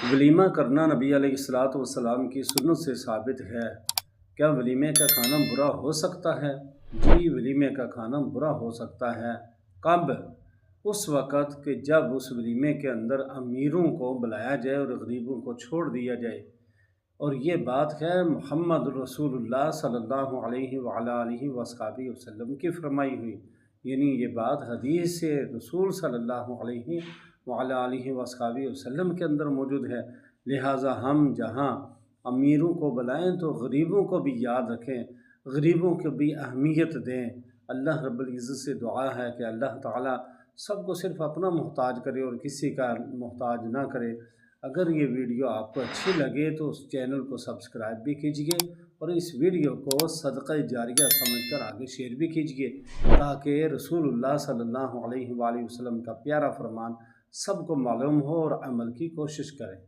ولیمہ کرنا نبی علیہ الصلوۃ والسلام کی سنت سے ثابت ہے۔ کیا ولیمے کا کھانا برا ہو سکتا ہے؟ جی، ولیمے کا کھانا برا ہو سکتا ہے۔ کب؟ اس وقت کہ جب اس ولیمے کے اندر امیروں کو بلایا جائے اور غریبوں کو چھوڑ دیا جائے، اور یہ بات ہے محمد رسول اللہ صلی اللہ علیہ وآلہ وصحبہ وسلم کی فرمائی ہوئی، یعنی یہ بات حدیث رسول صلی اللہ علیہ وآلہ وصحبہ وسلم کے اندر موجود ہے۔ لہٰذا ہم جہاں امیروں کو بلائیں تو غریبوں کو بھی یاد رکھیں، غریبوں کو بھی اہمیت دیں۔ اللہ رب العزت سے دعا ہے کہ اللہ تعالیٰ سب کو صرف اپنا محتاج کرے اور کسی کا محتاج نہ کرے۔ اگر یہ ویڈیو آپ کو اچھی لگے تو اس چینل کو سبسکرائب بھی کیجیے اور اس ویڈیو کو صدقہ جاریہ سمجھ کر آگے شیئر بھی کیجیے، تاکہ رسول اللہ صلی اللہ علیہ وآلہ وسلم کا پیارا فرمان سب کو معلوم ہو اور عمل کی کوشش کریں۔